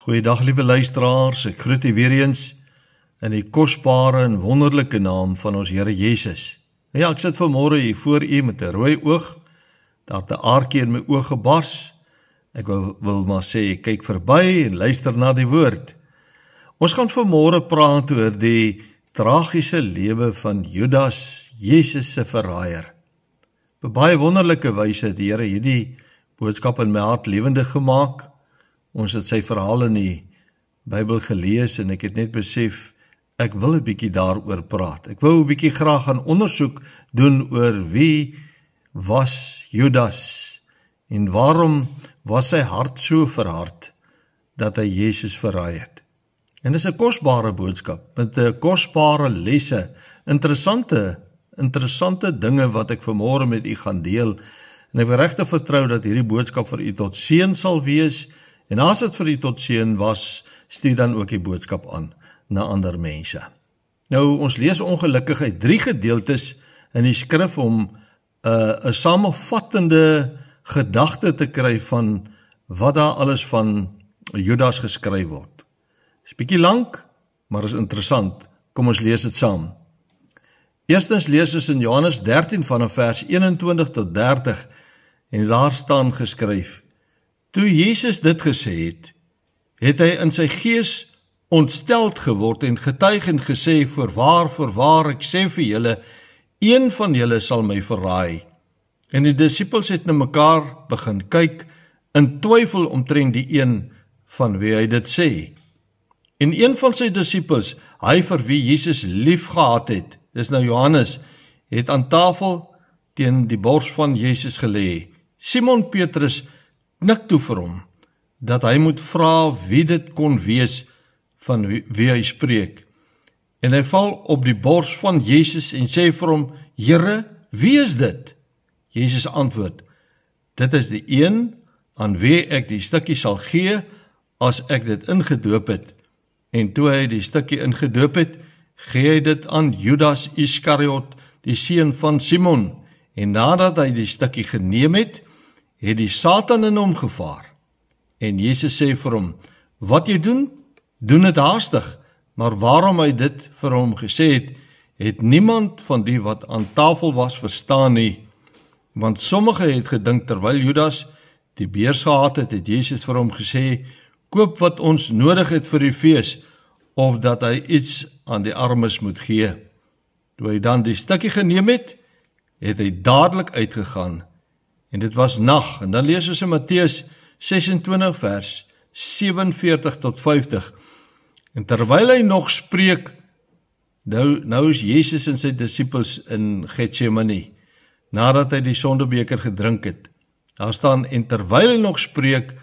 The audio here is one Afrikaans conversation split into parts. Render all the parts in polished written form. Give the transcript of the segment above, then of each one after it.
Goeiedag liewe luisteraars, ek groet u weer eens in die kosbare en wonderlike naam van ons Here Jesus. Ja, ek sit vanmôre hier voor u met 'n rooi oog, daar het 'n aartjie in my oog gebars. Ek wil maar sê, ek kyk verby en luister na die woord. Ons gaan vanmôre praat oor die tragiese lewe van Judas, Jesus se verraaier. Op baie wonderlike wyse het die Here hierdie boodskap in my hart lewendig gemaak. Ons het sy verhaal in die Bybel gelees en ek het net besef, ek wil 'n bietjie daaroor praat. Ek wou 'n bietjie graag gaan ondersoek doen oor wie was Judas en waarom was sy hart so verhard dat hy Jesus verraai het. En dis 'n kosbare boodskap met 'n kosbare lesse, interessante dinge wat ek vanmôre met u gaan deel. En ek wil regtig vertrou dat hierdie boodskap vir u tot seën sal wees. En as dit vir u tot seën was, stuur dan ook die boodskap aan na ander mense. Nou, ons lees ongelukkig uit 3 gedeeltes in die skrif om 'n samevattende gedagte te kry van wat daar alles van Judas geskryf word. Dis bietjie lank, maar is interessant. Kom ons lees dit saam. Eerstens lees ons in Johannes 13 vanaf vers 21 tot 30 en daar staan geskryf: Toe Jesus dit gesê het, het hy in sy gees ontsteld geword en getuig en gesê, Voorwaar, ek sê vir julle, een van julle sal my verraai. En die disippels het na mekaar begin kyk, in twyfel omtrent die een van wie hy dit sê. En een van sy disippels, hy vir wie Jesus lief gehad het, dis nou Johannes, het aan tafel teen die bors van Jesus gelê. Simon Petrus knik toe vir hom, dat hy moet vra wie dit kon wees van wie hy spreek. En hy val op die bors van Jesus en sê vir hom, Here, wie is dit? Jesus antwoord, dit is die een aan wie ek die stukkie sal gee, as ek dit ingedoop het. En toe hy die stukkie ingedoop het, gee hy dit aan Judas Iskariot, die seun van Simon. En nadat hy die stukkie geneem het die Satan in hom gevaar. En Jesus sê vir hom, wat jy doen dit haastig, maar waarom hy dit vir hom gesê het niemand van die wat aan tafel was verstaan nie. Want sommige het gedink, terwyl Judas die beurs gehad het Jesus vir hom gesê, koop wat ons nodig het vir die fees, of dat hy iets aan die armes moet gee. Toe hy dan die stukkie geneem het hy dadelik uitgegaan, en dit was nag. En dan lees ons in Matteus 26 vers 47 tot 50. En terwyl hy nog spreek, nou is Jesus en sy disippels in Getsemane, nadat hy die sondebeker gedrink het. Daar staan, en terwyl hy nog spreek,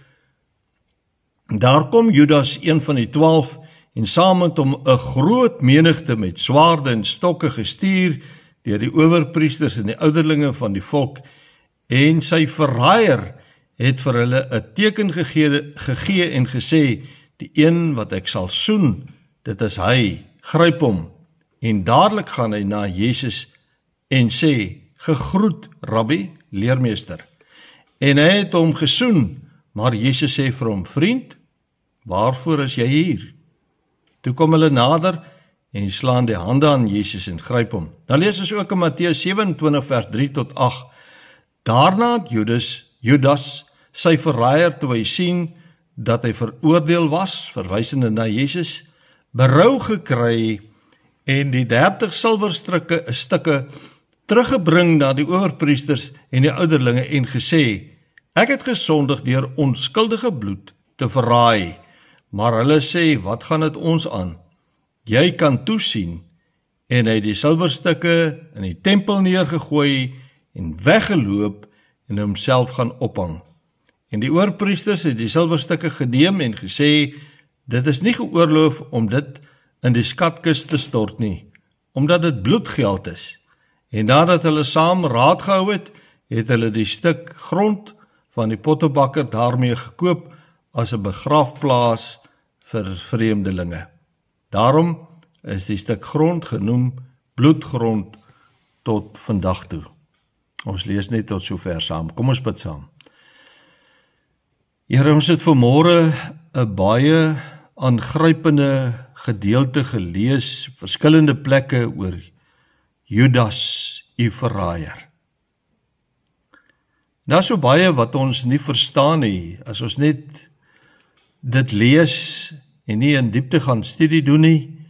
daar kom Judas, een van die 12, en saam met hom 'n groot menigte met swaarde en stokke gestuur deur die owerpriesters en die ouderlinge van die volk, en sy verraaier het vir hulle 'n teken gegee en gesê, die een wat ek sal soen, dit is hy, gryp hom. En dadelik gaan hy na Jesus en sê, gegroet, Rabbi, leermeester. En hy het hom gesoen, maar Jesus sê vir hom, vriend, waarvoor is jy hier? Toe kom hulle nader en slaan die hande aan Jesus en gryp hom. Dan lees ons ook in Matteus 27 vers 3 tot 8. Daarna het Judas sy verraaier, toe hy sien dat hy veroordeel was, verwysende na Jesus, berou gekry en die 30 silwerstukke teruggebring na die owerpriesters en die ouderlinge en gesê, ek het gesondig deur onskuldige bloed te verraai, maar hulle sê, wat gaan dit ons aan? Jy kan toesien. En hy het die silwerstukke in die tempel neergegooi en weggeloop en homself gaan ophang. En die owerpriesters het die silwerstukke geneem en gesê, dit is nie geoorloof om dit in die skatkis te stort nie, omdat dit bloedgeld is. En nadat hulle saam raad gehou het hulle die stuk grond van die pottebakker daarmee gekoop as 'n begrafplaas vir vreemdelinge. Daarom is die stuk grond genoem bloedgrond tot vandag toe. Ons lees net tot sover saam. Kom ons bid saam. Here, ons het vanmôre 'n baie aangrypende gedeelte gelees, verskillende plekke oor Judas, die verraaier. Daar is so baie wat ons nie verstaan nie, as ons net dit lees en nie in diepte gaan studie doen nie,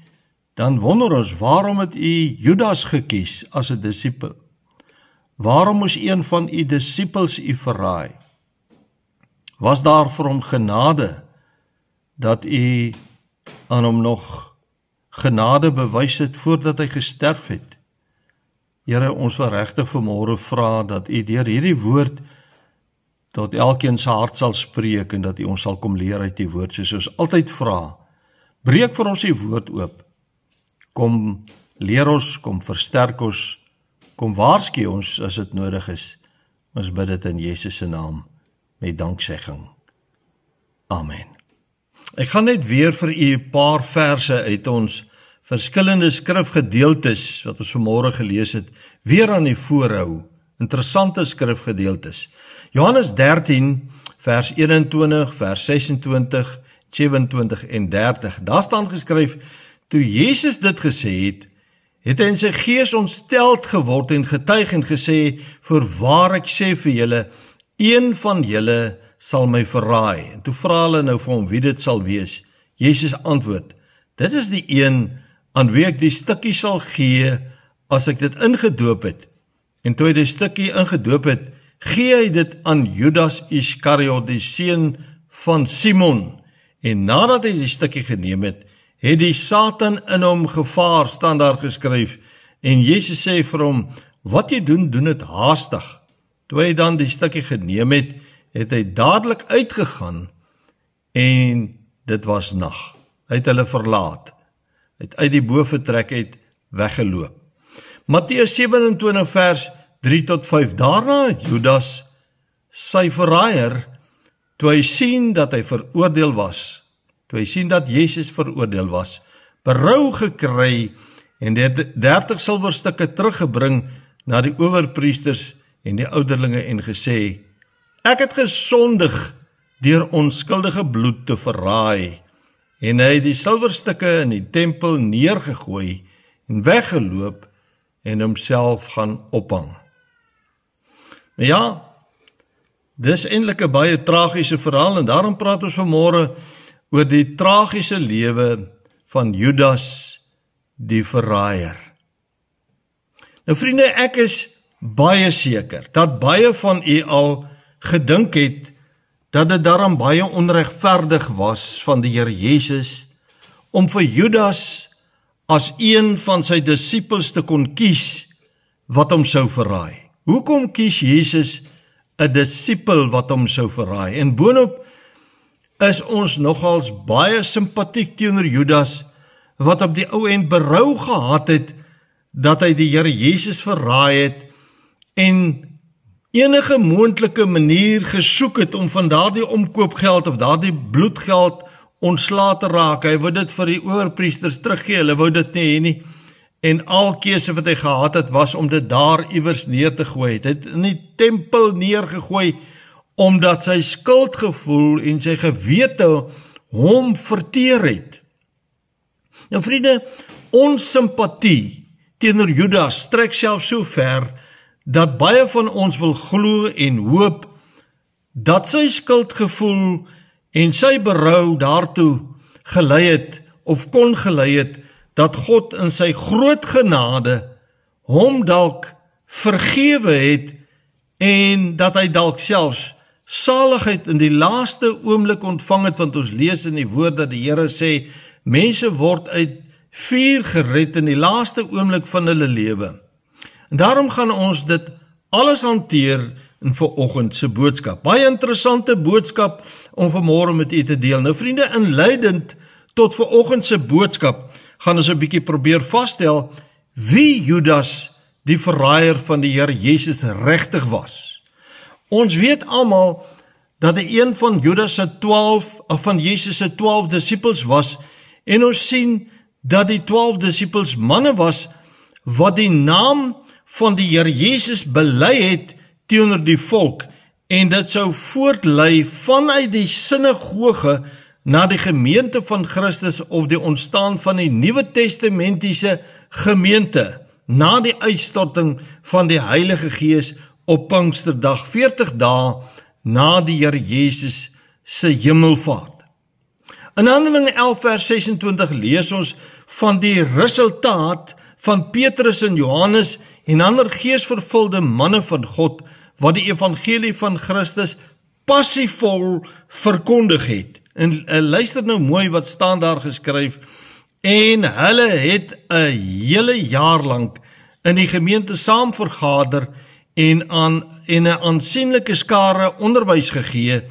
dan wonder ons, waarom het u Judas gekies as 'n disipel? Waarom moes een van u disippels u verraai? Was daar vir hom genade, dat u aan hom nog genade bewys het voordat hy gesterf het? Here, ons wil regtig vanmôre vra dat u deur hierdie woord tot elkeen se hart sal spreek en dat u ons sal kom leer uit die woord, soos ons altyd vra. Breek vir ons die woord oop. Kom leer ons, kom versterk ons, kom waarsku ons as dit nodig is. Ons bid dit in Jesus se naam met danksegging. Amen. Ek gaan net weer vir u 'n paar verse uit ons verskillende skrifgedeeltes wat ons vanmôre gelees het, weer aan die voorhou. Interessante skrifgedeeltes. Johannes 13, vers 21, vers 26, 27 en 30. Daar staan geskryf, toe Jesus dit gesê het, het hy in sy gees ontsteld geword en getuig en gesê, voorwaar ek sê vir julle, een van julle sal my verraai. En toe vra hulle nou vir hom wie dit sal wees. Jesus antwoord, dit is die een aan wie ek die stukkie sal gee as ek dit ingedoop het. En toe hy die stukkie ingedoop het, gee hy dit aan Judas Iskariot, die seun van Simon. En nadat hy die stukkie geneem het, het die Satan in hom gevaar, staan daar geskryf. En Jesus sê vir hom, wat jy doen, doen dit haastig. Toe hy dan die stukkie geneem het, het hy dadelik uitgegaan en dit was nag. Hy het hulle verlaat. Hy het uit die boefretrek uit weggeloop. Matteus 27 vers 3 tot 5. Daarna het Judas, sy verraaier, toe hy sien dat hy veroordeel was, toe hy sien dat Jesus veroordeel was, berou gekry en die 30 silwerstukke teruggebring na die owerpriesters en die ouderlinge en gesê, ek het gesondig deur onskuldige bloed te verraai. En hy het die silwerstukke in die tempel neergegooi en weggeloop en homself gaan ophang. Nou ja, dis eintlik 'n baie tragiese verhaal en daarom praat ons vanmôre oor die tragiese lewe van Judas die verraaier. Nou vriende, ek is baie seker dat baie van u al gedink het dat dit daarom baie onregverdig was van die Here Jesus om vir Judas as een van sy disippels te kon kies wat hom sou verraai. Hoekom kies Jesus 'n disipel wat hom sou verraai? En boonop is ons nogals baie simpatiek teenoor Judas wat op die ou end berou gehad het dat hy die Here Jesus verraai het en enige moontlike manier gesoek het om van daardie omkoopgeld of daardie bloedgeld ontslae te raak. Hy wou dit vir die owerpriesters teruggee, hulle wou dit nie hê nie. En al keuse wat hy gehad het, was om dit daar iewers neer te gooi. Hy het in die tempel neergegooi, omdat sy skuldgevoel en sy gewete hom verteer het. Nou vriende, ons simpatie teenoor Judas strek self so ver, dat baie van ons wil glo en hoop, dat sy skuldgevoel en sy berou daartoe gelei het, of kon gelei het, dat God in sy groot genade hom dalk vergewe het, en dat hy dalk selfs saligheid in die laaste oomblik ontvang het, want ons lees in die woord dat die Here sê, mense word uit vuur gered in die laaste oomblik van hulle lewe. En daarom gaan ons dit alles hanteer in vanoggend se boodskap. Baie interessante boodskap om vanmôre met u te deel. Nou vriende, inleidend tot vanoggend se boodskap, gaan ons 'n bietjie probeer vasstel wie Judas, die verraaier van die Here Jesus, regtig was. Ons weet almal dat hy een van Judas se 12, of van Jesus se 12 disippels was, en ons sien dat die 12 disippels manne was wat die naam van die Here Jesus bely het teenoor die volk en dit sou voortlei vanuit die sinagoge na die gemeente van Christus of die ontstaan van die Nuwe Testamentiese gemeente na die uitstorting van die Heilige Gees op Pinksterdag, 40 dae na die Here Jesus se hemelvaart. In Handelinge 11 vers 26 lees ons van die resultaat van Petrus en Johannes en ander geesvervulde manne van God wat die evangelie van Christus passievol verkondig het. En luister nou mooi wat staan daar geskryf. En hulle het 'n hele jaar lank in die gemeente saam vergader en 'n aansienlike skare onderwys gegee,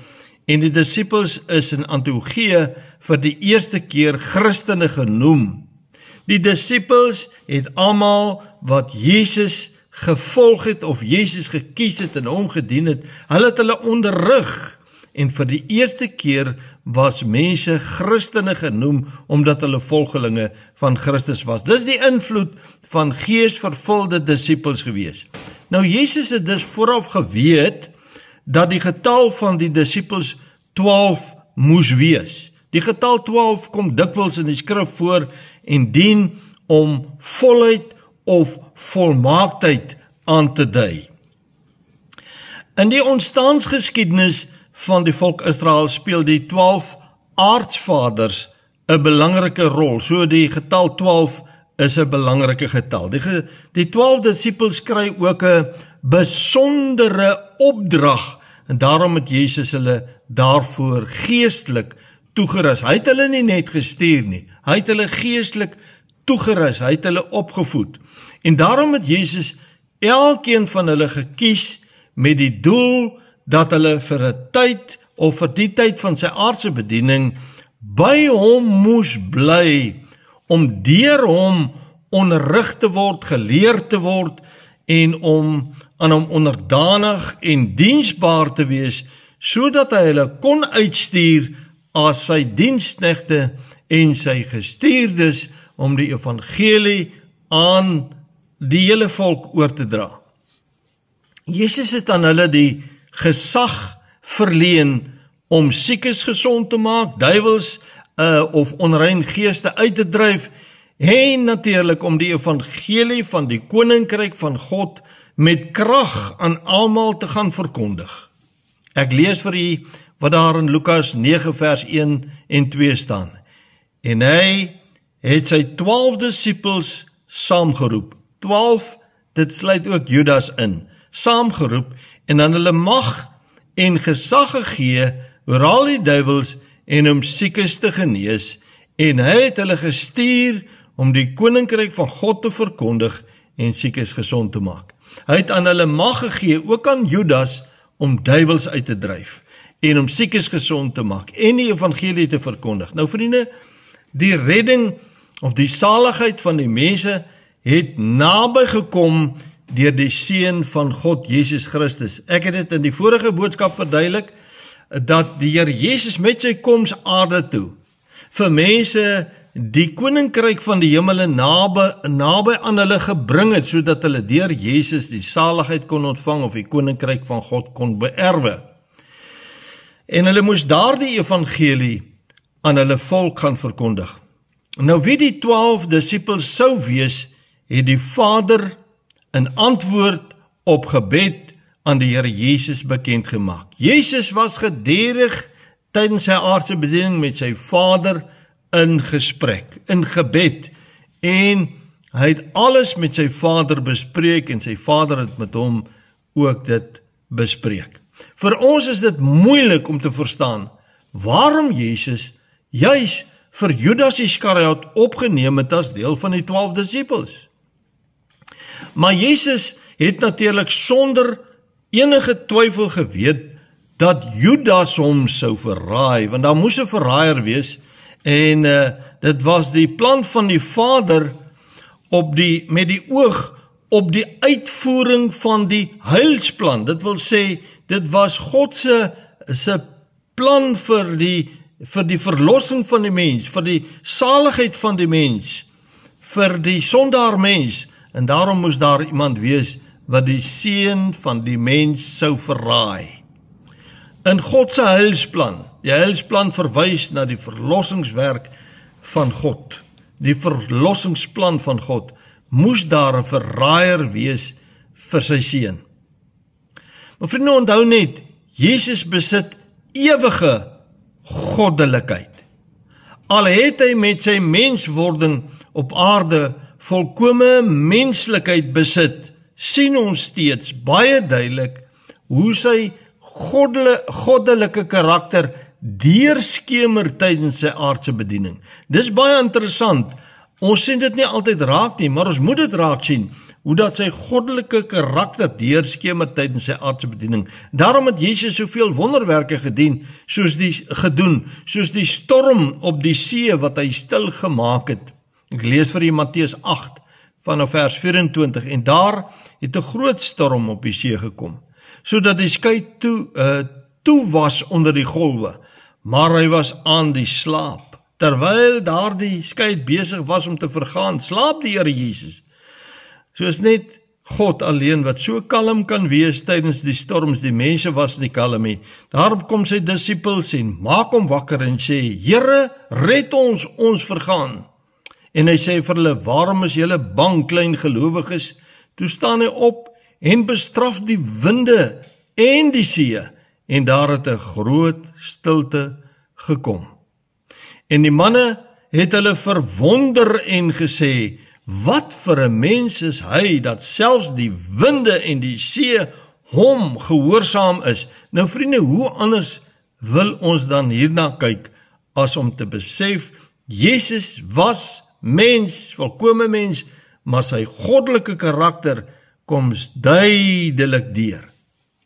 en die disippels is in Antiochië vir die eerste keer Christene genoem. Die disippels het almal wat Jesus gevolg het of Jesus gekies het en hom gedien het, hulle het hulle onderrig, en vir die eerste keer was mense Christene genoem omdat hulle volgelinge van Christus was. Dis die invloed van geesvervulde disippels gewees. Nou Jesus het dus vooraf geweet dat die getal van die disippels 12 moes wees. Die getal 12 kom dikwels in die skrif voor en dien om volheid of volmaaktheid aan te dui. In die ontstaansgeskiedenis van die volk Israel speel die 12 aartsvaders 'n belangrike rol. So die getal 12 is 'n belangrike getal. Die 12 disippels kry ook 'n besondere opdrag en daarom het Jesus hulle daarvoor geestelik toegerus. Hy het hulle nie net gestuur nie, hy het hulle geestelik toegerus, hy het hulle opgevoed. En daarom het Jesus elkeen van hulle gekies met die doel dat hulle vir 'n tyd of vir die tyd van sy aardse bediening by hom moes bly, om deur hom onderrig te word, geleer te word en om aan hom onderdanig en diensbaar te wees, sodat hy hulle kon uitstuur as sy diensknegte en sy gestuurdes om die evangelie aan die hele volk oor te dra. Jesus het aan hulle die gesag verleen om siekes gesond te maak, duiwels of onrein geeste uit te dryf, en natuurlik om die evangelie van die koninkryk van God met krag aan almal te gaan verkondig. Ek lees vir u wat daar in Lukas 9 vers 1 en 2 staan. En hy het sy 12 disippels saamgeroep. 12, dit sluit ook Judas in, saamgeroep en aan hulle mag en gesag gegee oor al die duiwels en om siekes te genees, en hy het hulle gestuur om die koninkryk van God te verkondig en siekes gesond te maak. Hy het aan hulle mag gegee, ook aan Judas, om duiwels uit te dryf en om siekes gesond te maak en die evangelie te verkondig. Nou vriende, die redding of die saligheid van die mense het naby gekom deur die Seun van God, Jesus Christus. Ek het dit in die vorige boodskap verduidelik, dat die Here Jesus met sy koms aarde toe, vir mense die koninkryk van die hemele naby aan hulle gebring het, sodat hulle deur Jesus die saligheid kon ontvang of die koninkryk van God kon beerwe. En hulle moes daardie evangelie aan hulle volk gaan verkondig. Nou wie die 12 disippels sou wees, het die Vader in antwoord op gebed aan die Here Jesus bekend gemaak. Jesus was gedurig tydens sy aardse bediening met sy Vader in gesprek, in gebed, en hy het alles met sy Vader bespreek en sy Vader het met hom ook dit bespreek. Vir ons is dit moeilik om te verstaan waarom Jesus juis vir Judas Iskariot opgeneem het as deel van die 12 disippels. Maar Jesus het natuurlik sonder enige twyfel geweet dat Judas hom sou verraai, want daar moes 'n verraaier wees, en dit was die plan van die Vader met die oog op die uitvoering van die heilsplan. Dit wil sê, dit was God se plan vir die verlossing van die mens, vir die saligheid van die mens, vir die sondaar mens, en daarom moes daar iemand wees wat die seun van die mens sou verraai. In God se heilsplan, die heilsplan verwys na die verlossingswerk van God. Die verlossingsplan van God, moes daar 'n verraaier wees vir sy seun. Maar vriende, onthou net, Jesus besit ewige goddelikheid. Al het hy met sy menswording op aarde volkome menslikheid besit, sien ons steeds baie duidelik hoe sy goddelike karakter deurskemer tydens sy aardse bediening. Dis baie interessant. Ons sien dit nie altyd raak nie, maar ons moet dit raak sien, hoe dat sy goddelike karakter deurskemer tydens sy aardse bediening. Daarom het Jesus soveel wonderwerke gedoen, soos die storm op die see wat hy stil gemaak het. Ek lees vir julle Matteus 8 vanaf vers 24, en daar het 'n groot storm op die see gekom, sodat die skei toe was onder die golwe, maar hy was aan die slaap. Terwyl daardie skei besig was om te vergaan, slaap die Here Jesus. Soos net God alleen wat so kalm kan wees tydens die storms, die mense was nie kalm nie. Daarop kom sy disippels en maak hom wakker en sê, Here, red ons, ons vergaan. En hy sê vir hulle, waarom is julle bang, klein gelowiges? Toe staan hy op en bestraf die winde en die see, en daar het 'n groot stilte gekom. En die manne het hulle verwonder en gesê, wat vir 'n mens is hy, dat selfs die winde en die see hom gehoorsaam is. Nou vriende, hoe anders wil ons dan hierna kyk, as om te besef, Jesus was mens, volkome mens, maar sy goddelike karakter kom duidelik deur.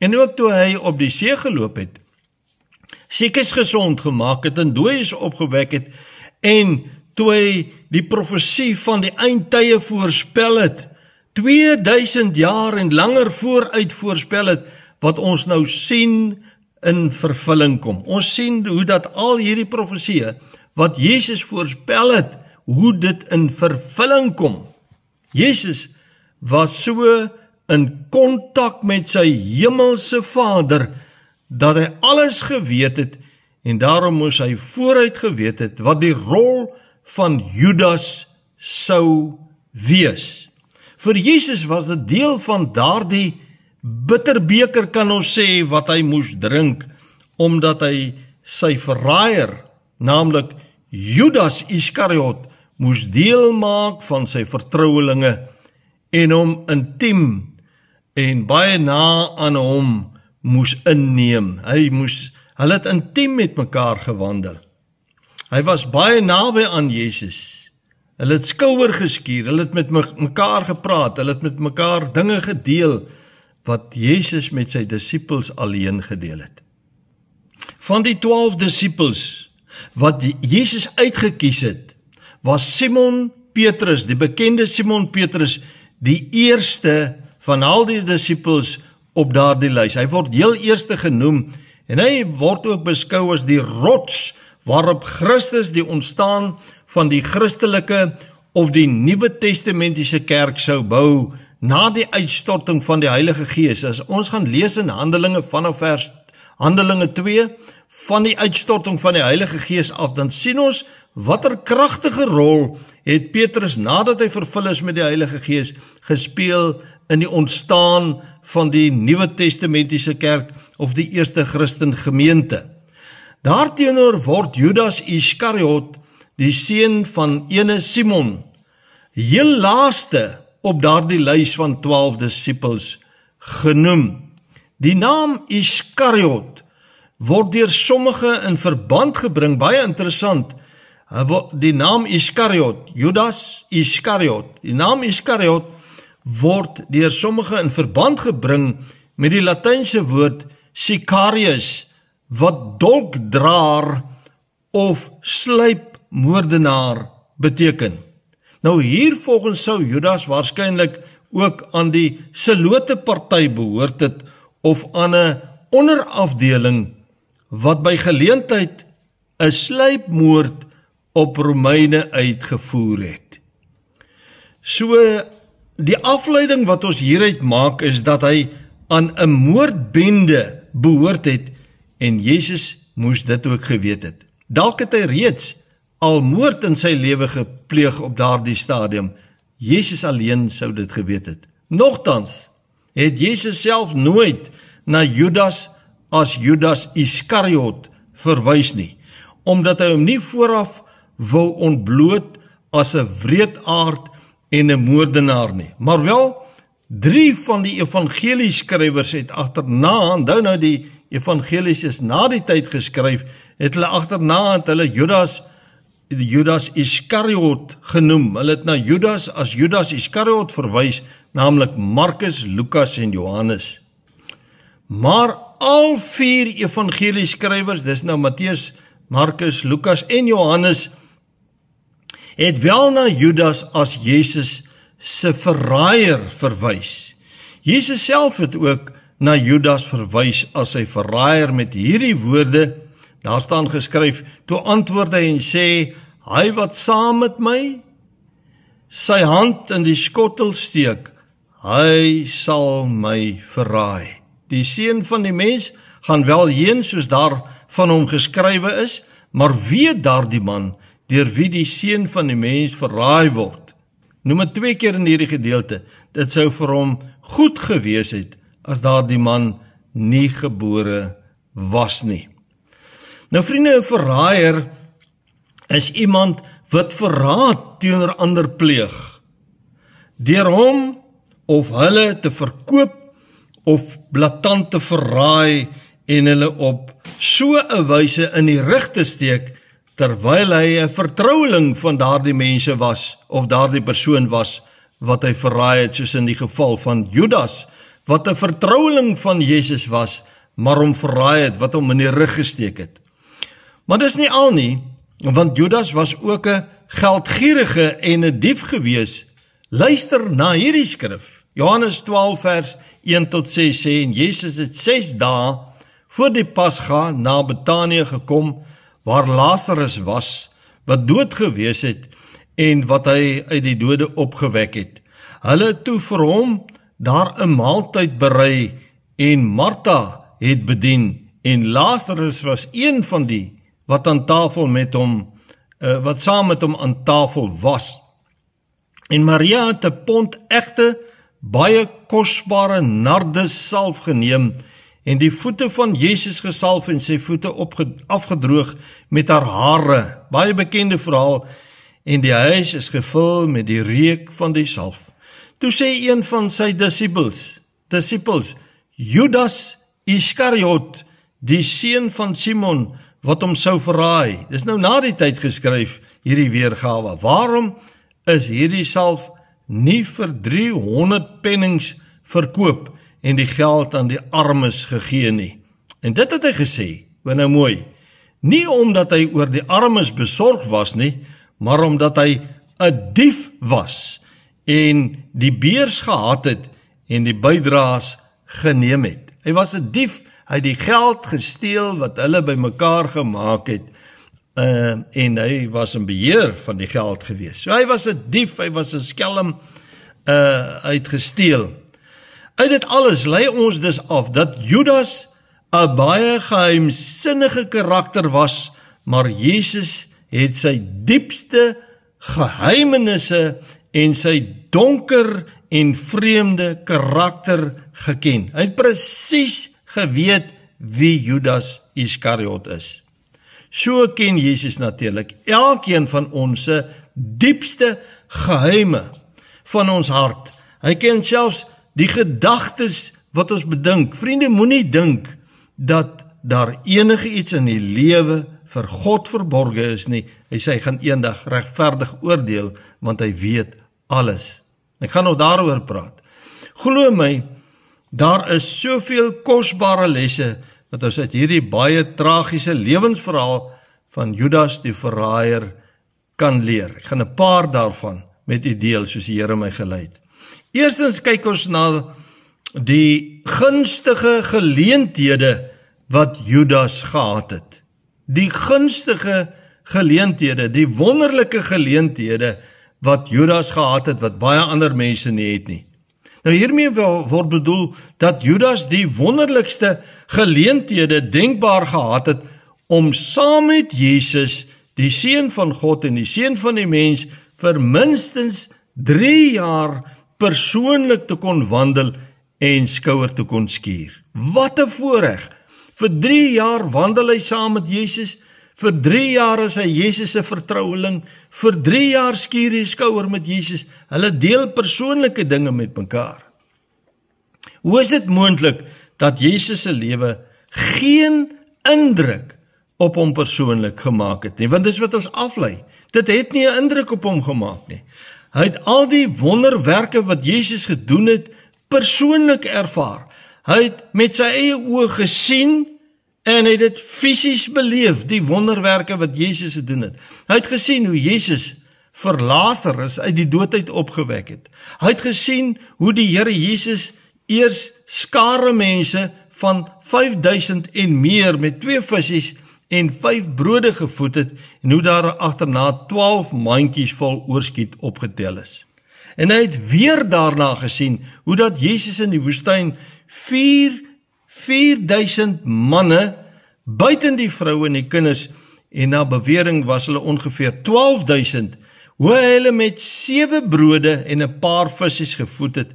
En ook toe hy op die see geloop het, siekes gesond gemaak het en dooies opgewek het, en toe hy die profesie van die eindtye voorspel het, 2000 jaar en langer vooruit voorspel het, wat ons nou sien in vervulling kom. Ons sien hoe dat al hierdie profesieë, wat Jesus voorspel het, hoe dit in vervulling kom. Jesus was so in kontak met sy hemelse Vader, dat hy alles geweet het, en daarom moes hy vooruit geweet het, wat die rol van Judas sou wees. Vir Jesus was dit deel van daardie bitterbeker, kan ons sê, wat hy moes drink, omdat hy sy verraaier, naamlik Judas Iskariot, moes deel maak van sy vertrouelinge, en hom intiem, en baie na aan hom moes inneem. Hulle het intiem met mekaar gewandel. Hy was baie naby aan Jesus. Hulle het skouer geskuur, hulle het met mekaar gepraat, hulle het met mekaar dinge gedeel, wat Jesus met sy disippels alleen gedeel het. Van die 12 disippels, wat Jesus uitgekies het, was Simon Petrus, die bekende Simon Petrus, die eerste van al die disippels op daardie lys. Hy word heel eerste genoem, en hy word ook beskou as die rots, waarop Christus die ontstaan van die Christelike of die Nuwe Testamentiese kerk sou bou, na die uitstorting van die Heilige Gees. As ons gaan lees in Handelinge vanaf vers Handelinge 2, van die uitstorting van die Heilige Gees af, dan sien ons watter kragtige rol het Petrus, nadat hy vervul is met die Heilige Gees, gespeel in die ontstaan van die Nuwe Testamentiese kerk of die eerste Christen gemeente. Daarteenoor word Judas Iskariot, die seun van ene Simon, heel laaste op daardie lys van 12 disippels genoem. Die naam Iskariot word deur sommige in verband gebring, baie interessant. Die naam Iskariot, Judas Iskariot, die naam Iskariot word deur sommige in verband gebring met die Latynse woord Sicarius, wat dolkdraer of sluipmoordenaar beteken. Nou hier volgens sou Judas waarskynlik ook aan die Zelote party behoort het, of aan 'n onderafdeling wat by geleentheid 'n sluipmoord op Romeine uitgevoer het. So die afleiding wat ons hieruit maak is dat hy aan 'n moordbende behoort het, en Jesus moes dit ook geweet het. Dalk het hy reeds al moord in sy lewe gepleeg op daardie stadium. Jesus alleen sou dit geweet het. Nogtans het Jesus self nooit na Judas as Judas Iskariot verwys nie, omdat hy hom nie vooraf wou ontbloot as 'n wreedaard en 'n moordenaar nie. Maar wel, 3 van die evangelieskrywers het agterna, onthou nou die evangelies is na die tyd geskryf, het hulle agterna het hulle Judas Iskariot genoem. Hulle het na Judas as Judas Iskariot verwys, naamlik Markus, Lukas en Johannes. Maar al 4 evangelieskrywers, dis nou Matteus, Markus, Lukas en Johannes, het wel na Judas as Jesus se verraaier verwys. Jesus self het ook na Judas verwys as sy verraaier met hierdie woorde. Daar staan geskryf, toe antwoord hy en sê, hy wat saam met my sy hand in die skottel steek, hy sal my verraai. Die seun van die mens gaan wel heen soos daar van hom geskrywe is, maar weet daardie man, deur wie die seun van die mens verraai word. Noem het 2 keer in hierdie gedeelte, dit sou vir hom goed gewees het, as daardie man nie gebore was nie. Nou vriende, 'n verraaier is iemand wat verraad teenoor ander pleeg, deur hom of hulle te verkoop of blaatant te verraai en hulle op so 'n wyse in die rig te steek, terwyl hy 'n vertroueling van daardie mense was, of daardie persoon was, wat hy verraai het, soos in die geval van Judas, wat 'n vertroueling van Jesus was, maar hom verraai het, wat hom in die rug gesteek het. Maar dis nie al nie, want Judas was ook 'n geldgierige en 'n dief gewees. Luister na hierdie skrif. Johannes 12 vers 1 tot 6 sê, en Jesus het 6 dae voor die Pasga na Betanië gekom, waar Lazarus was, wat dood gewees het, en wat hy uit die dode opgewek het. Hulle het toe vir hom daar 'n maaltyd berei, en Martha het bedien, en Lazarus was een van die wat aan tafel met hom, wat saam met hom aan tafel was. En Maria het 'n pond egte, baie kosbare nardussalf geneem, en die voete van Jesus gesalf en sy voete afgedroog met haar hare. Baie bekende verhaal, en die huis is gevul met die reuk van die salf. Toe sê een van sy disippels, Judas Iskariot, die seun van Simon, wat hom sou verraai. Dis nou na die tyd geskryf, hierdie weergawe. Waarom is hierdie salf nie vir 300 pennings verkoop en die geld aan die armes gegee nie? En dit het hy gesê, hoor nou mooi, nie omdat hy oor die armes besorg was nie, maar omdat hy 'n dief was en die beurs gehad het en die bydraes geneem het. Hy was 'n dief, hy het die geld gesteel wat hulle bymekaar gemaak het, en hy was in beheer van die geld gewees. So hy was 'n dief, hy was 'n skelm, hy het gesteel. Uit dit alles lei ons dus af dat Judas 'n baie geheimsinnige karakter was, maar Jesus het sy diepste geheimenisse en sy donker en vreemde karakter geken. Hy het presies geweet wie Judas Iskariot is. So ken Jesus natuurlik elkeen van ons diepste geheime van ons hart. Hy ken selfs die gedagtes wat ons bedink. Vriende, moenie dink dat daar enige iets in die lewe vir God verborge is nie. Hy sê hy gaan eendag regverdig oordeel, want hy weet alles. Ek gaan nog daaroor praat. Glo my, daar is soveel kosbare lesse wat ons uit hierdie baie tragiese lewensverhaal van Judas die verraaier kan leer. Ek gaan 'n paar daarvan met u deel, soos die Here my gelei het. Eerstens kyk ons na die gunstige geleenthede wat Judas gehad het. Die gunstige geleenthede, die wonderlike geleenthede wat Judas gehad het, wat baie ander mense nie het nie. Nou hiermee word bedoel dat Judas die wonderlikste geleenthede denkbaar gehad het om saam met Jesus, die Seun van God en die Seun van die mens, vir minstens 3 jaar persoonlik te kon wandel en skouer te kon skuur. Wat 'n voorreg! Vir 3 jaar wandel hy saam met Jesus, vir 3 jaar is hy Jesus se vertroueling, vir 3 jaar skuur hy skouer met Jesus, hulle deel persoonlike dinge met mekaar. Hoe is dit moontlik dat Jesus se lewe geen indruk op hom persoonlik gemaak het nie? Want dis wat ons aflei. Dit het nie 'n indruk op hom gemaak nie. Hy het al die wonderwerke wat Jesus gedoen het, persoonlik ervaar. Hy het met sy eie oë gesien en hy het dit fisies beleef, die wonderwerke wat Jesus gedoen het. Hy het gesien hoe Jesus vir Lazarus uit die dood uit opgewek het. Hy het gesien hoe die Here Jesus eers skare mense van 5000 en meer met 2 visse en 5 brode gevoed het, en hoe daar agterna 12 mandjies vol oorskiet opgetel is. En hy het weer daarna gesien, hoe dat Jesus in die woestyn 4000 manne, buiten die vroue en die kinders, en na bewering was hulle ongeveer 12.000, hoe hy hulle met 7 brode en 'n paar visse gevoed het,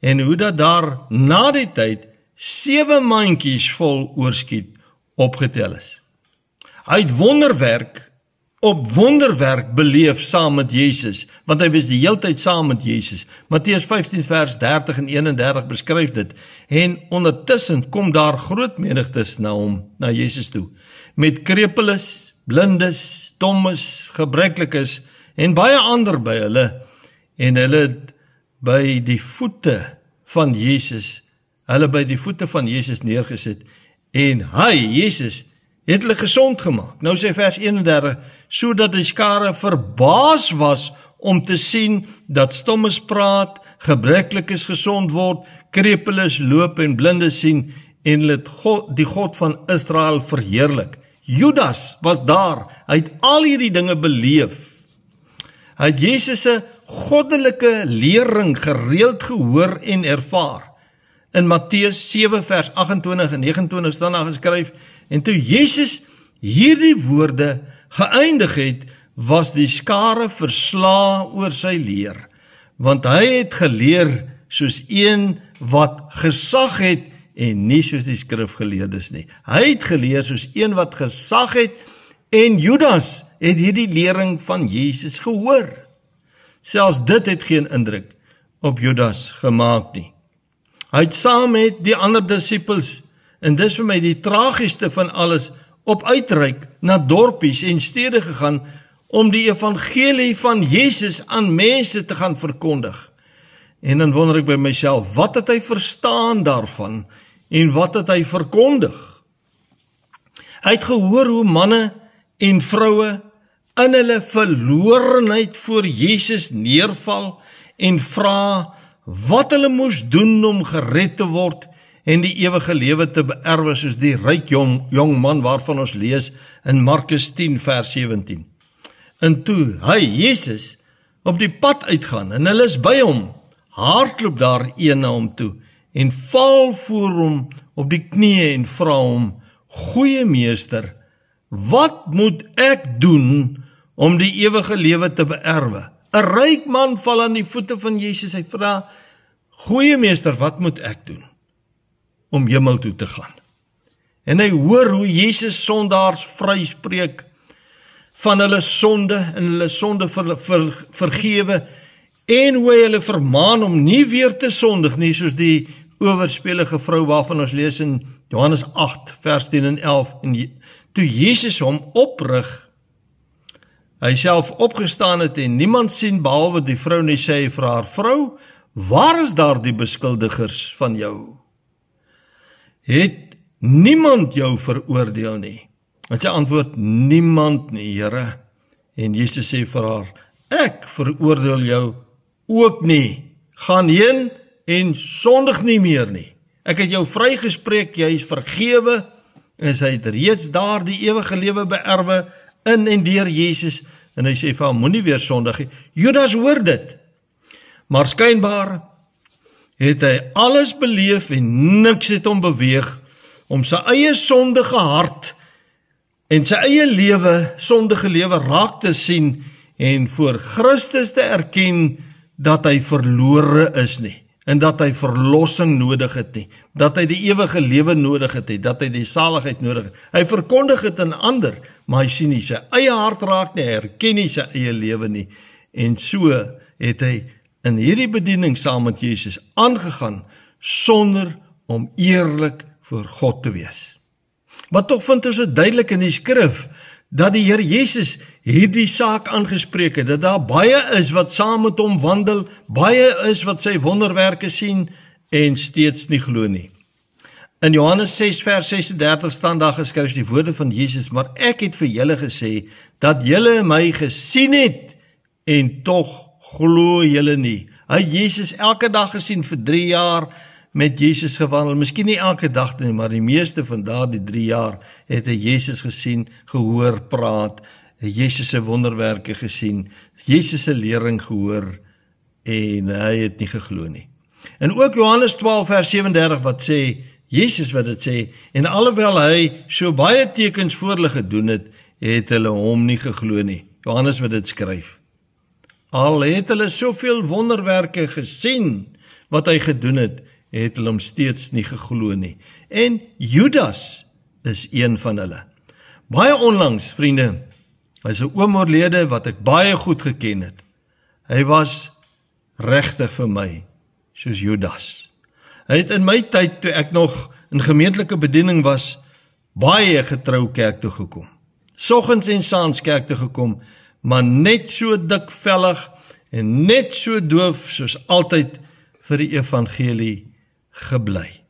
en hoe dat daar na die tyd 7 mandjies vol oorskiet opgetel is. Hy het wonderwerk op wonderwerk beleef saam met Jesus, want hy was die heeltyd saam met Jesus. Matteus 15 vers 30 en 31 beskryf dit, en ondertussen kom daar groot menigtes na Jesus toe, met krepeles, blindes, stommes, gebreklikes, en baie ander by hulle, en hulle het by die voete van Jesus neergesit, en hy, Jesus, het hulle gesond gemaak. Nou sê vers 31, sodat die skare verbaas was om te sien dat stommes praat, gebreklikes gesond word, krepeles loop en blindes sien, en hulle het die God van Israel verheerlik. Judas was daar, hy het al hierdie dinge beleef. Hy het Jesus se goddelike lering gereeld gehoor en ervaar. In Matteus 7 vers 28 en 29 staan daar geskryf, en toe Jesus hierdie woorde geëindig het, was die skare versla oor sy leer, want hy het geleer soos een wat gesag het, en nie soos die skrifgeleerdes nie. Hy het geleer soos een wat gesag het, en Judas het hierdie lering van Jesus gehoor. Selfs dit het geen indruk op Judas gemaak nie. Hy het saam met die ander disippels, en dis vir my die tragieste van alles, op uitreik na dorpies en stede gegaan, om die evangelie van Jesus aan mense te gaan verkondig. En dan wonder ek by myself, wat het hy verstaan daarvan, en wat het hy verkondig? Hy het gehoor hoe manne en vroue in hulle verlorenheid voor Jesus neerval, en vra wat hulle moes doen om gered te word, en die ewige lewe te beerwe, soos die ryk jong man waarvan ons lees in Markus 10 vers 17. En toe hy, Jesus, op die pad uitgaan, en hulle is by hom, hardloop daar een na hom toe, en val voor hom op die knieë en vra hom, goeie meester, wat moet ek doen om die ewige lewe te beerwe? 'n ryk man val aan die voete van Jesus, hy vra, goeie meester, wat moet ek doen om hemel toe te gaan? En hy hoor hoe Jesus sondaars vryspreek van hulle sonde, en hulle sonde vergewe, en hoe hy hulle vermaan om nie weer te sondig nie, soos die owerspelige vrou waarvan ons lees in Johannes 8 vers 10 en 11, en toe Jesus hom oprig, hy self opgestaan het en niemand sien behalwe die vrou nie, sê hy vir haar, vrou, waar is daar die beskuldigers van jou? Het niemand jou veroordeel nie? En sy antwoord, niemand nie, Here. En Jesus sê vir haar, ek veroordeel jou ook nie. Gaan heen en sondig nie meer nie. Ek het jou vrygespreek, jy is vergewe, en sy het reeds daar die ewige lewe beerwe in en deur Jesus, en hy sê vir hom, moenie weer sondig nie. Judas hoor dit, maar skynbaar het hy alles beleef en niks het hom beweeg om sy eie sondige hart en sy eie lewe, sondige lewe raak te sien en voor Christus te erken dat hy verlore is nie, en dat hy verlossing nodig het nie, dat hy die ewige lewe nodig het nie, dat hy die saligheid nodig het. Hy verkondig het aan ander, maar hy sien nie sy eie hart raak nie, hy herken nie sy eie lewe nie, en so het hy in hierdie bediening saam met Jesus aangegaan, sonder om eerlik voor God te wees. Maar tog vind ons dit duidelik in die skrif, dat die Here Jesus hierdie saak aangespreek het, dat daar baie is wat saam met hom wandel, baie is wat sy wonderwerke sien, en steeds nie glo nie. In Johannes 6 vers 36 staan daar geskryf die woorde van Jesus, maar ek het vir julle gesê, dat julle my gesien het, en tog glo julle nie. Hy het Jesus elke dag gesien vir 3 jaar, met Jesus gewandel, miskien nie elke dag nie, maar die meeste van daardie 3 jaar het hy Jesus gesien, gehoor, praat, Jesus se wonderwerke gesien, Jesus se lering gehoor, en hy het nie geglo nie. En ook Johannes 12 vers 37 wat sê, Jesus wat dit sê, en alhoewel hy so baie tekens voor hulle gedoen het, het hulle hom nie geglo nie. Johannes wat dit skryf. Al het hulle soveel wonderwerke gesien, wat hy gedoen het hulle hom steeds nie geglo nie. En Judas is een van hulle. Baie onlangs, vriende, hy is 'n oom oorlede wat ek baie goed geken het. Hy was regtig vir my, soos Judas. Hy het in my tyd, toe ek nog in gemeentelike bediening was, baie getrou kerk toe gekom. Soggens en saans kerk toe gekom, maar net so dikvellig en net so doof soos altyd vir die evangelie gebly.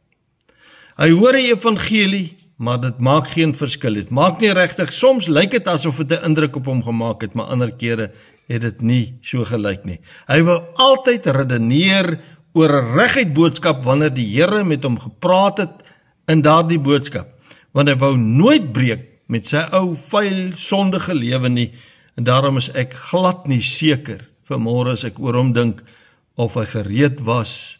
Hy hoor die evangelie, maar dit maak geen verskil. Dit maak nie regtig, soms lyk dit asof dit 'n indruk op hom gemaak het, maar ander kere het dit nie so gelyk nie. Hy wou altyd redeneer oor 'n reguit boodskap wanneer die Here met hom gepraat het in daardie boodskap, want hy wou nooit breek met sy ou, vuil, sondige lewe nie, en daarom is ek glad nie seker, vanmôre as ek oor hom dink, of hy gereed was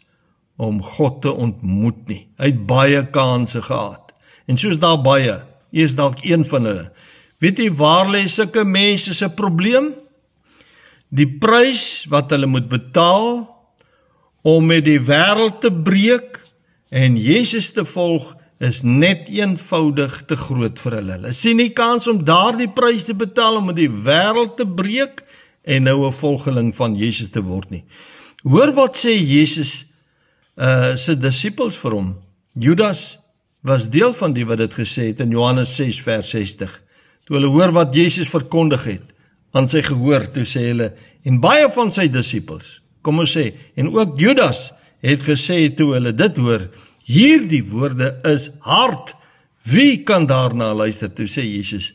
om God te ontmoet nie. Hy het baie kanse gehad, en soos daar baie, is dalk een van hulle. Weet jy waar lê sulke mense se probleem? Die prys wat hulle moet betaal, om met die wêreld te breek, en Jesus te volg, is net eenvoudig te groot vir hulle. Hulle sien nie kans om daardie prys te betaal, om met die wêreld te breek, en nou 'n volgeling van Jesus te word nie. Hoor wat sê Jesus sy disippels vir hom. Judas was deel van die wat dit gesê het in Johannes 6 vers 60. Toe hulle hoor wat Jesus verkondig het aan sy gehoor, toe sê hulle, en baie van sy disippels, kom ons sê, en ook Judas het gesê toe hulle dit hoor, hierdie woorde is hard, wie kan daarna luister? Toe sê Jesus,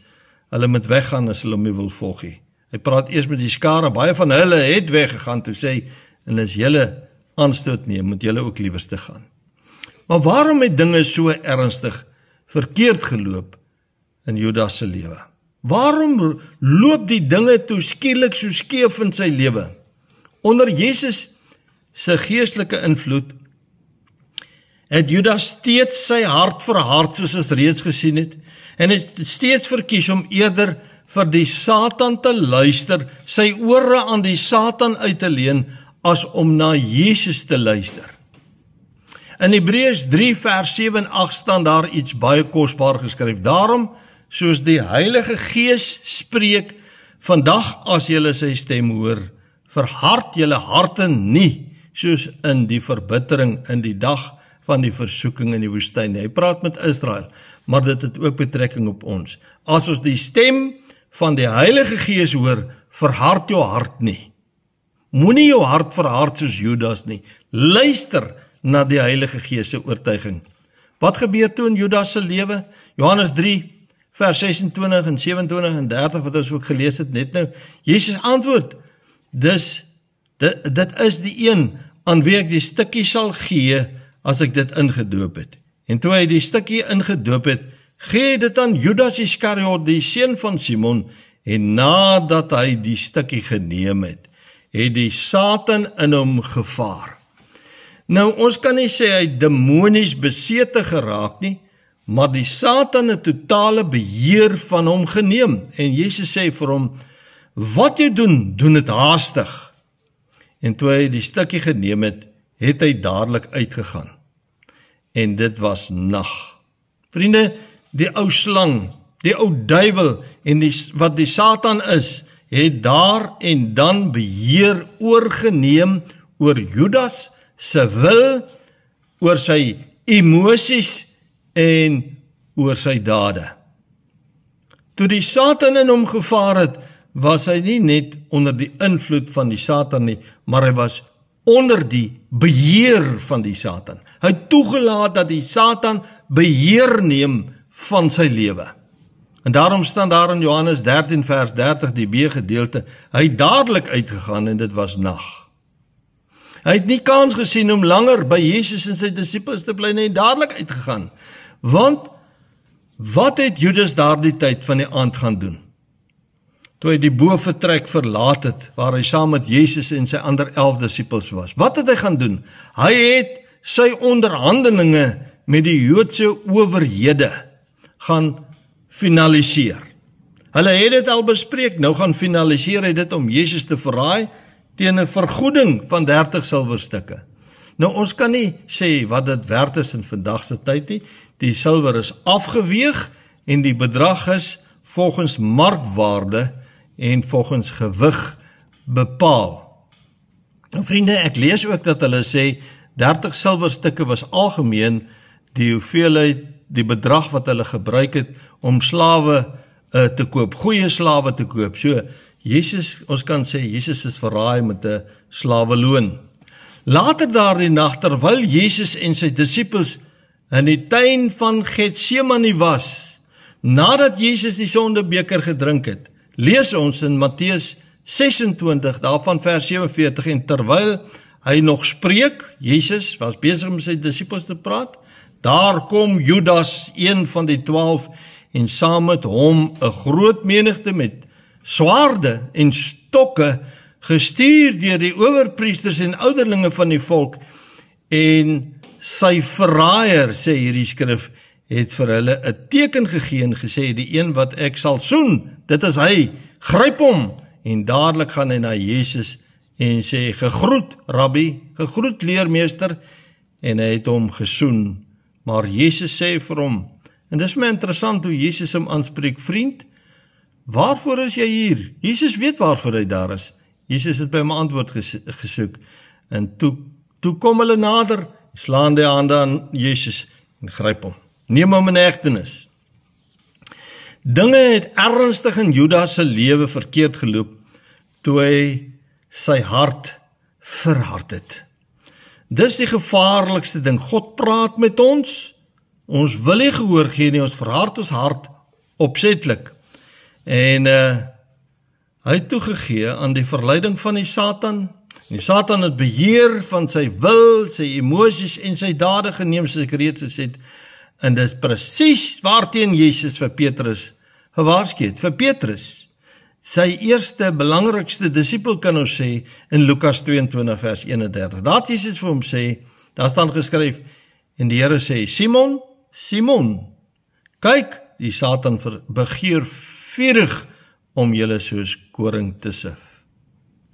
hulle moet weggaan as hulle hom nie wil volg nie. Hy praat eers met die skare, baie van hulle het weggegaan, toe sê, en as julle aanstoot neem, moet julle ook liewerste gaan. Maar waarom het dinge so ernstig verkeerd geloop in Judas se lewe? Waarom loop die dinge toe skielik so skeef in sy lewe? Onder Jesus se geestelike invloed het Judas steeds sy hart verhard, soos ons reeds gesien het, en het steeds verkies om eerder vir die Satan te luister, sy ore aan die Satan uit te leen, as om na Jesus te luister. In Hebreërs 3 vers 7 en 8 staan daar iets baie kosbaar geskryf. Daarom, soos die Heilige Gees spreek, vandag as julle sy stem hoor, verhard julle harte nie, soos in die verbittering in die dag van die versoeking in die woestyn. Hy praat met Israel, maar dit het ook betrekking op ons. As ons die stem van die Heilige Gees hoor, verhard jou hart nie. Moenie jou hart verhard soos Judas nie. Luister na die Heilige Gees se oortuiging. Wat gebeur toe in Judas se lewe? Johannes 3 vers 26 en 27 en 30 wat ons ook gelees het net nou. Jesus antwoord, dit is die een aan wie ek die stukkie sal gee as ek dit ingedoop het. En toe hy die stukkie ingedoop het, gee hy dit aan Judas Iskariot, die seun van Simon, en nadat hy die stukkie geneem het, het die Satan in hom gevaar. Nou, ons kan nie sê hy demonies besete geraak nie, maar die Satan het totale beheer van hom geneem. En Jesus sê vir hom, wat jy doen, doen dit haastig. En toe hy die stukkie geneem het, het hy dadelik uitgegaan. En dit was nag. Vriende, die ou slang, die ou duiwel, en wat die Satan is, het daar en dan beheer oorgeneem oor Judas se wil, oor sy emosies en oor sy dade. Toe die Satan in hom gevaar het, was hy nie net onder die invloed van die Satan nie, maar hy was onder die beheer van die Satan. Hy het toegelaat dat die Satan beheer neem van sy lewe. En daarom staan daar in Johannes 13 vers 30 die B-gedeelte, hy het dadelik uitgegaan en dit was nag. Hy het nie kans gesien om langer by Jesus en sy disippels te bly nie, dadelik uitgegaan. Want, wat het Judas daardie tyd van die aand gaan doen? Toe hy die boventrek verlaat het, waar hy saam met Jesus en sy ander 11 disippels was. Wat het hy gaan doen? Hy het sy onderhandelinge met die Joodse owerhede gaan finaliseer. Hulle het dit al bespreek, nou gaan finaliseer hy dit om Jesus te verraai teen 'n vergoeding van 30 silwerstukke. Nou ons kan nie sê wat dit werd is in vandag se tyd nie. Die silwer is afgeweeg en die bedrag is volgens markwaarde en volgens gewig bepaal. Nou vriende, ek lees ook dat hulle sê 30 silwerstukke was algemeen die hoeveelheid, die bedrag wat hulle gebruik het om slawe te koop, goeie slawe te koop. So Jesus, ons kan sê Jesus is verraai met 'n slaweloon. Later daardie nag, terwyl Jesus en sy disippels in die tuin van Getsemane was, nadat Jesus die sondebeker gedrink het, lees ons in Matteus 26, daarvan vers 47, en terwyl hy nog spreek, Jesus was besig om sy disippels te praat, daar kom Judas, een van die 12, en saam met hom 'n groot menigte met swaarde en stokke, gestuur deur die owerpriesters en ouderlinge van die volk, en sy verraaier, sê hierdie skrif, het vir hulle 'n teken gegee en gesê, die een wat ek sal soen, dit is hy, gryp hom, en dadelik gaan hy na Jesus en sê, gegroet rabbi, gegroet leermeester, en hy het hom gesoen. Maar Jesus sê vir hom, en dis my interessant hoe Jesus hom aanspreek, vriend, waarvoor is jy hier? Jesus weet waarvoor hy daar is. Jesus het by hom antwoord gesoek, en toe kom hulle nader, slaan die hande aan Jesus, en gryp hom, neem hom in hegtenis. Dinge het ernstig in Judas se lewe verkeerd geloop, toe hy sy hart verhard het. Dis die gevaarlikste ding, God praat met ons wil nie gehoor gee nie, ons verhard ons hart opsetlik. En hy het toegegee aan die verleiding van die Satan. Die Satan het beheer van sy wil, sy emosies en sy dade geneem, soos ek reeds gesê het. En dit is presies waarteen Jesus vir Petrus gewaarsku het. Vir Petrus, sy eerste belangrikste disipel, kan ons sê, in Lukas 22 vers 31. Daar het Jesus vir hom sê, daar staan geskryf, en die Here sê, Simon, Simon, kyk, die Satan begeer vurig om julle soos koring te sif.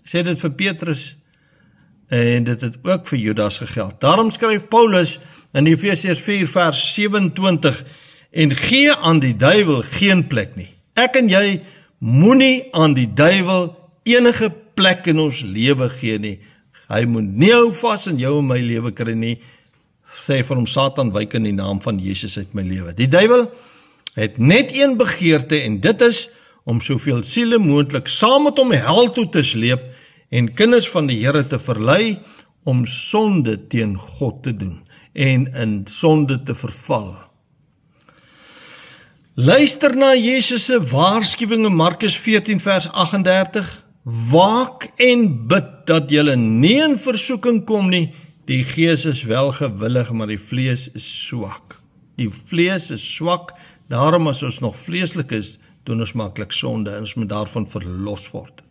Ek sê dit vir Petrus, en dit het ook vir Judas gegeld. Daarom skryf Paulus in Efesiërs 4 vers 27, en gee aan die duiwel geen plek nie. Ek en jy moenie aan die duiwel enige plek in ons lewe gee nie. Hy moet nie hou vas in jou en my lewe kry nie. Sê vir hom, Satan, wyk in die naam van Jesus uit my lewe. Die duiwel het net een begeerte, en dit is om soveel siele moontlik saam met hom hel toe te sleep en kinders van die Here te verlei om sonde teen God te doen en in sonde te verval. Luister na Jesus se waarskuwing in Markus 14 vers 38. Waak en bid dat julle nie in versoeking kom nie. Die gees is wel gewillig, maar die vlees is swak. Die vlees is swak, daarom as ons nog vleeslik is, doen ons maklik sonde en ons moet daarvan verlos word.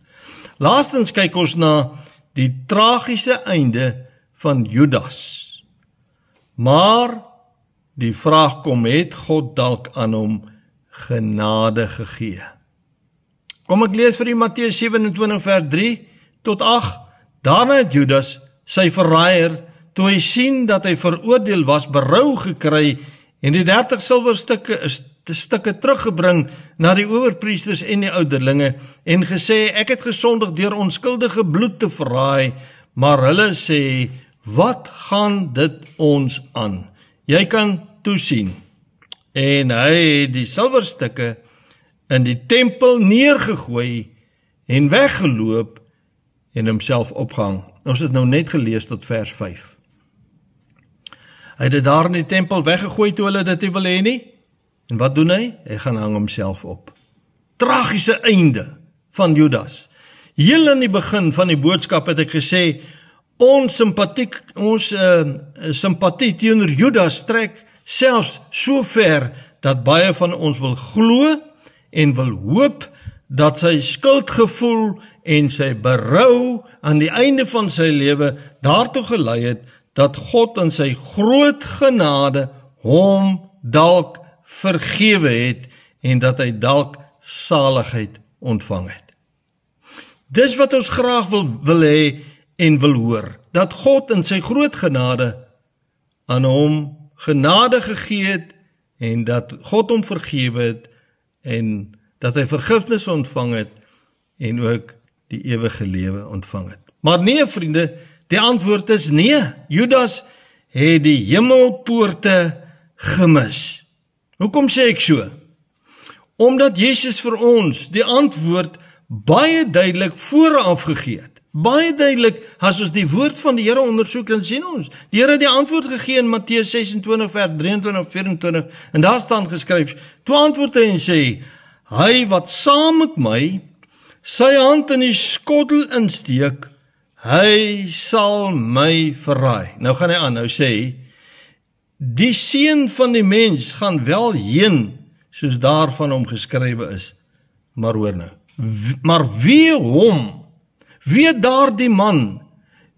Laastens kyk ons na die tragiese einde van Judas. Maar die vraag kom, het God dalk aan hom genade gegee? Kom ek lees vir u Matteus 27 vers 3 tot 8. Daarna het Judas, sy verraaier, toe hy sien dat hy veroordeel was, berou gekry en die 30 silwerstukke teruggebring na die owerpriesters en die ouderlinge en gesê, ek het gesondig deur onskuldige bloed te verraai, maar hulle sê, wat gaan dit ons aan? Jy kan toesien. En hy het die silwerstukke in die tempel neergegooi en weggeloop en homself opgehang. Ons het nou net gelees tot vers 5. Hy het dit daar in die tempel weggegooi toe hulle dit nie wil hê nie. En wat doen hy? Hy gaan hang homself op. Tragiese einde van Judas. Heel in die begin van die boodskap het ek gesê, ons simpatie teenoor Judas trek selfs so ver dat baie van ons wil glo en wil hoop dat sy skuldgevoel en sy berou aan die einde van sy lewe daartoe gelei het dat God in sy groot genade hom dalk vergewe het en dat hy dalk saligheid ontvang het. Dis wat ons graag wil hê en wil hoor, dat God in sy groot genade aan hom genade gegee het en dat God hom vergewe het en dat hy vergifnis ontvang het en ook die ewige lewe ontvang het. Maar nee, vriende, die antwoord is nee. Judas het die hemelpoorte gemis. Hoekom sê ek so? Omdat Jesus vir ons die antwoord baie duidelik vooraf gegee het. Baie duidelik, as ons die woord van die Here ondersoek, dan sien ons, die Here het die antwoord gegee in Matteus 26 vers 23, 24, en daar staan geskryf, toe antwoord hy en sê, hy wat saam met my sy hand in die skottel insteek, hy sal my verraai. Nou gaan hy aan, nou sê, die seun van die mens gaan wel heen, soos daar van hom geskrywe is. Maar hoor nou, maar wie hom? Wie daar die man,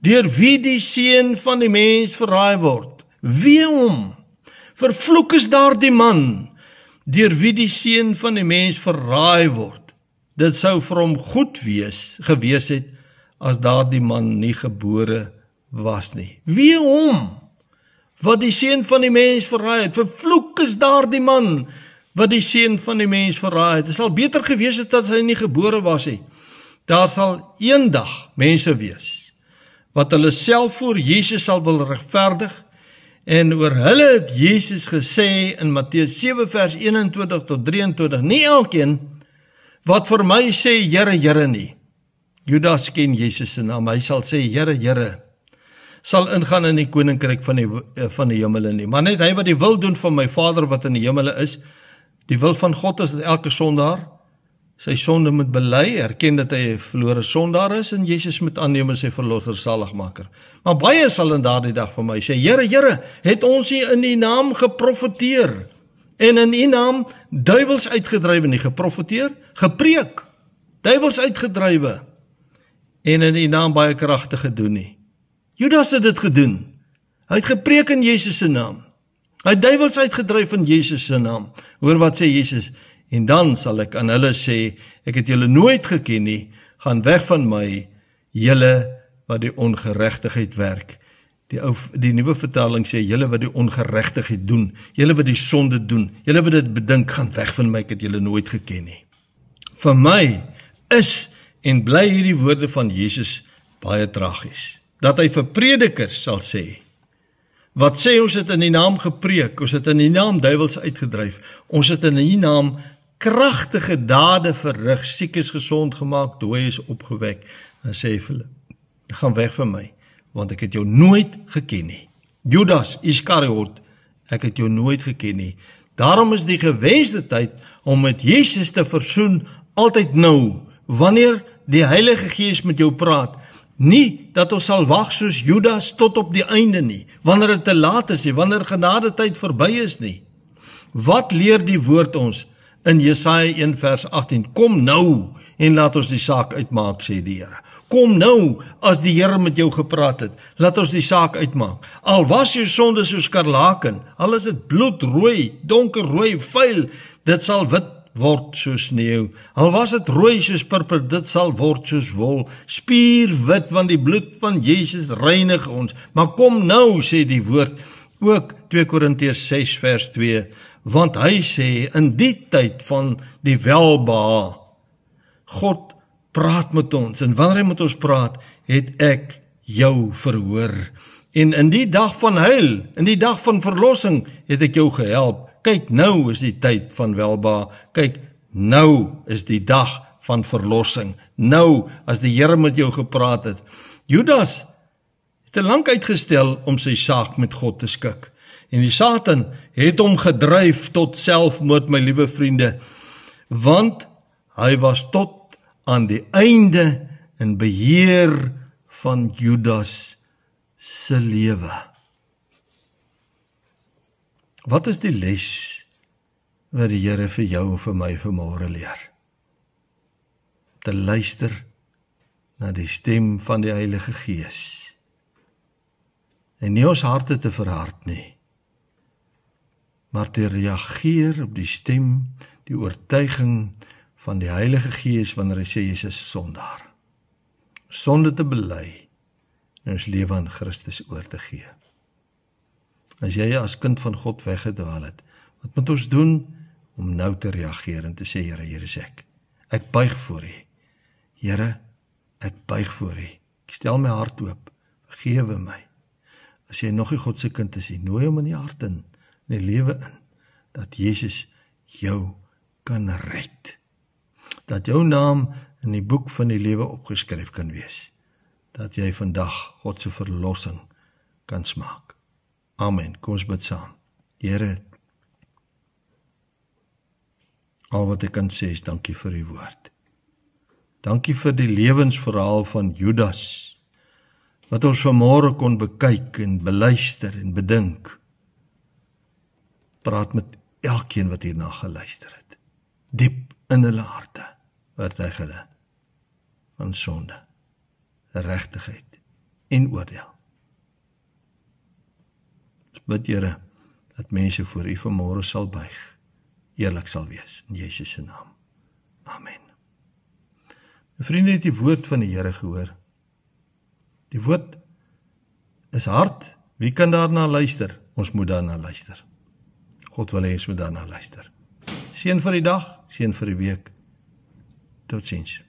deur wie die seun van die mens verraai word? Wie hom? Vervloek is daar die man, deur wie die seun van die mens verraai word. Dit sou vir hom goed gewees het, as daar die man nie gebore was nie. Wie hom? Wat die seun van die mens verraai het. Vervloek is daar die man, wat die seun van die mens verraai het. Dit sal beter gewees het, dat hy nie gebore was nie. Daar sal eendag mense wees, wat hulle self voor Jesus sal wil regverdig, en oor hulle het Jesus gesê in Matteus 7 vers 21 tot 23, nie elkeen wat vir my sê, Here, Here nie. Judas ken Jesus se naam, hy sal sê, Here, Here, sal ingaan in die koninkryk van die hemele nie, maar net hy wat die wil doen van my Vader wat in die hemele is. Die wil van God is dat elke sondaar sy sonde moet bely, erken dat hy 'n verlore sondaar is, en Jesus moet aanneem as sy verlosser saligmaker. Maar baie sal in daardie dag van my sê, Here, Here, het ons nie in die naam geprofeteer, en in die naam duiwels uitgedrywe, nie geprofeteer, gepreek, duiwels uitgedrywe, en in die naam baie kragtig gedoen nie. Judas het dit gedoen, hy het gepreek in Jesus se naam, hy het duiwels uitgedryf in Jesus se naam. Hoor wat sê Jesus, en dan sal ek aan hulle sê, ek het julle nooit geken nie, gaan weg van my, julle wat die ongeregtigheid werk. Die nuwe vertaling sê, julle wat die ongeregtigheid doen, julle wat die sonde doen, julle wat dit bedink, gaan weg van my, ek het julle nooit geken nie. Vir my is en bly hierdie woorde van Jesus baie tragies, dat hy vir predikers sal sê, wat sê ons het in die naam gepreek, ons het in die naam duiwels uitgedryf, ons het in die naam kragtige dade verrig, siek is gesond gemaak, dooie is opgewek, en sê vir hulle, gaan weg van my, want ek het jou nooit geken nie. Judas Iskariot, ek het jou nooit geken nie. Daarom is die gewenste tyd om met Jesus te versoen altyd nou, wanneer die Heilige Gees met jou praat. Nie dat ons sal wag soos Judas tot op die einde nie, wanneer dit te laat is nie, wanneer genadetyd verby is nie. Wat leer die woord ons in Jesaja 1 vers 18? Kom nou en laat ons die saak uitmaak, sê die Here. kom nou, as die Here met jou gepraat het, laat ons die saak uitmaak. Al was jou sonde soos skarlaken, al is dit bloedrooi, donkerrooi, vuil, dit sal wit word soos sneeu. Al was dit rooi soos purper, dit sal word soos wol. Spierwit, want die bloed van Jesus reinig ons. Maar kom nou, sê die woord, ook 2 Korintiërs 6 vers 2, want hy sê, in die tyd van die welbehae, God praat met ons, en wanneer hy met ons praat, het ek jou verhoor. En in die dag van heil, in die dag van verlossing, het ek jou gehelp. Kyk, nou is die tyd van welbehae. Kyk, nou is die dag van verlossing. Nou, as die Here met jou gepraat het. Judas het te lank uitgestel om sy saak met God te skik. En die Satan het hom gedryf tot selfmoord, my liewe vriende, want hy was tot aan die einde in beheer van Judas se lewe. Wat is die les wat die Here vir jou en vir my vanmôre leer? Te luister na die stem van die Heilige Gees. En nie ons harte te verhard nie, maar te reageer op die stem, die oortuiging van die Heilige Gees wanneer hy sê jy is 'n sondaar. Sonde te bely en ons lewe aan Christus oor te gee. As jy as kind van God weggedwaal het, wat moet ons doen om nou te reageer en te sê, Here, hier is ek. Ek buig voor U. Here, ek buig voor U. Ek stel my hart oop. Vergewe my. As jy nog nie God se kind is, nooi hom in die hart in die lewe in, dat Jesus jou kan red. Dat jou naam in die boek van die lewe opgeskryf kan wees. Dat jy vandag God se verlossing kan smaak. Amen. Kom ons bid saam. Here, al wat ek kan sê is dankie vir U woord. Dankie vir die lewensverhaal van Judas, wat ons vanmôre kon bekyk en beluister en bedink. Praat met elkeen wat hierna geluister het. Diep in hulle harte oortuig hulle van sonde, regtigheid en oordeel. Ons bid, Here, dat mense voor U vanmôre sal buig, eerlik sal wees, in Jesus se naam. Amen. My vriende, het die woord van die Here gehoor. Die woord is hard. Wie kan daarna luister? Ons moet daarna luister. God wil hê ons moet daarna luister. Seën vir die dag, seën vir die week. Totsiens.